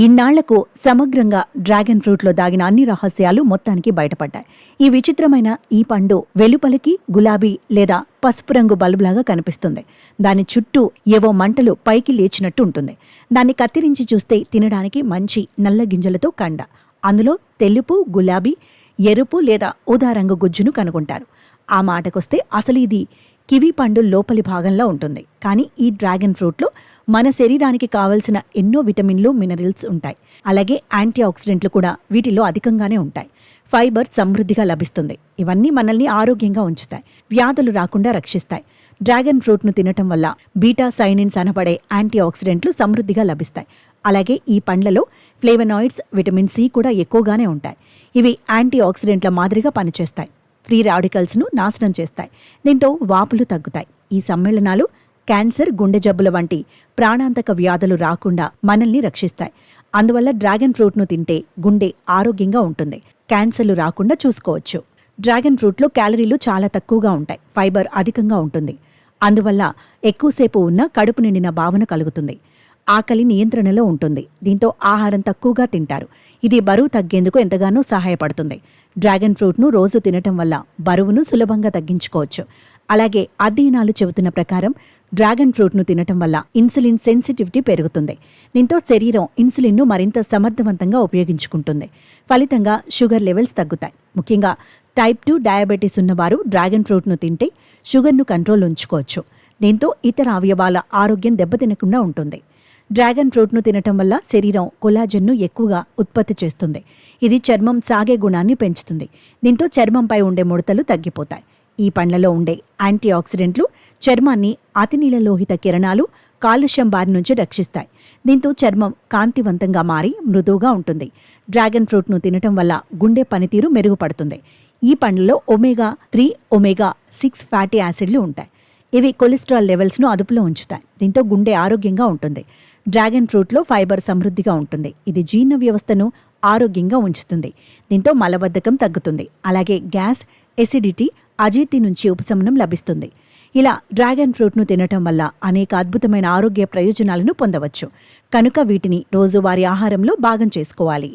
ఇన్నాళ్లకు సమగ్రంగా డ్రాగన్ ఫ్రూట్లో దాగిన అన్ని రహస్యాలు మొత్తానికి బయటపడ్డాయి. ఈ విచిత్రమైన ఈ పండు వెలుపలికి గులాబీ లేదా పసుపు రంగు బల్బులాగా కనిపిస్తుంది. దాని చుట్టూ ఏవో మంటలు పైకి లేచినట్టు ఉంటుంది. దాన్ని కత్తిరించి చూస్తే తినడానికి మంచి నల్ల గింజలతో కండ. అందులో తెలుపు, గులాబీ, ఎరుపు లేదా ఊదా రంగు గుజ్జును కనుగొంటారు. ఆ మాటకొస్తే అసలు ఇది కివీ పండు లోపలి భాగంలో ఉంటుంది. కానీ ఈ డ్రాగన్ ఫ్రూట్లో మన శరీరానికి కావలసిన ఎన్నో విటమిన్లు, మినరల్స్ ఉంటాయి. అలాగే యాంటీ ఆక్సిడెంట్లు కూడా వీటిలో అధికంగానే ఉంటాయి. ఫైబర్ సమృద్ధిగా లభిస్తుంది. ఇవన్నీ మనల్ని ఆరోగ్యంగా ఉంచుతాయి, వ్యాధులు రాకుండా రక్షిస్తాయి. డ్రాగన్ ఫ్రూట్ను తినటం వల్ల బీటా సైనిన్స్ అనబడే యాంటీ ఆక్సిడెంట్లు సమృద్ధిగా లభిస్తాయి. అలాగే ఈ పండ్లలో ఫ్లేవనాయిడ్స్, విటమిన్ సి కూడా ఎక్కువగానే ఉంటాయి. ఇవి యాంటీ ఆక్సిడెంట్ల మాదిరిగా పనిచేస్తాయి. ఫ్రీ రాడికల్స్ను నాశనం చేస్తాయి. దీంతో వాపులు తగ్గుతాయి. ఈ సమ్మేళనాలు క్యాన్సర్, గుండె జబ్బుల వంటి ప్రాణాంతక వ్యాధులు రాకుండా మనల్ని రక్షిస్తాయి. అందువల్ల డ్రాగన్ ఫ్రూట్ను తింటే గుండె ఆరోగ్యంగా ఉంటుంది, క్యాన్సర్లు రాకుండా చూసుకోవచ్చు. డ్రాగన్ ఫ్రూట్లో క్యాలరీలు చాలా తక్కువగా ఉంటాయి, ఫైబర్ అధికంగా ఉంటుంది. అందువల్ల ఎక్కువసేపు ఉన్న కడుపు నిండిన భావన కలుగుతుంది. ఆకలి నియంత్రణలో ఉంటుంది. దీంతో ఆహారం తక్కువగా తింటారు. ఇది బరువు తగ్గేందుకు ఎంతగానో సహాయపడుతుంది. డ్రాగన్ ఫ్రూట్ను రోజు తినటం వల్ల బరువును సులభంగా తగ్గించుకోవచ్చు. అలాగే అధ్యయనాలు చెబుతున్న ప్రకారం డ్రాగన్ ఫ్రూట్ను తినటం వల్ల ఇన్సులిన్ సెన్సిటివిటీ పెరుగుతుంది. దీంతో శరీరం ఇన్సులిన్ను మరింత సమర్థవంతంగా ఉపయోగించుకుంటుంది. ఫలితంగా షుగర్ లెవెల్స్ తగ్గుతాయి. ముఖ్యంగా టైప్ 2 డయాబెటీస్ ఉన్నవారు డ్రాగన్ ఫ్రూట్ను తింటే షుగర్ను కంట్రోల్ ఉంచుకోవచ్చు. దీంతో ఇతర అవయవాల ఆరోగ్యం దెబ్బతినకుండా ఉంటుంది. డ్రాగన్ ఫ్రూట్ను తినటం వల్ల శరీరం కొలాజన్ను ఎక్కువగా ఉత్పత్తి చేస్తుంది. ఇది చర్మం సాగే గుణాన్ని పెంచుతుంది. దీంతో చర్మంపై ఉండే ముడతలు తగ్గిపోతాయి. ఈ పండ్లలో ఉండే యాంటీ ఆక్సిడెంట్లు చర్మాన్ని అతినీలలోహిత కిరణాలు, కాలుష్యం బారి నుంచి రక్షిస్తాయి. దీంతో చర్మం కాంతివంతంగా మారి మృదువుగా ఉంటుంది. డ్రాగన్ ఫ్రూట్ను తినటం వల్ల గుండె పనితీరు మెరుగుపడుతుంది. ఈ పండ్లలో ఒమేగా-3, ఒమేగా-6 ఫ్యాటీ యాసిడ్లు ఉంటాయి. ఇవి కొలెస్ట్రాల్ లెవెల్స్ను అదుపులో ఉంచుతాయి. దీంతో గుండె ఆరోగ్యంగా ఉంటుంది. డ్రాగన్ ఫ్రూట్లో ఫైబర్ సమృద్ధిగా ఉంటుంది. ఇది జీర్ణ వ్యవస్థను ఆరోగ్యంగా ఉంచుతుంది. దీంతో మలబద్ధకం తగ్గుతుంది. అలాగే గ్యాస్, ఎసిడిటీ, అజీర్తి నుంచి ఉపశమనం లభిస్తుంది. ఇలా డ్రాగన్ ఫ్రూట్ను తినటం వల్ల అనేక అద్భుతమైన ఆరోగ్య ప్రయోజనాలను పొందవచ్చు. కనుక వీటిని రోజువారీ ఆహారంలో భాగం చేసుకోవాలి.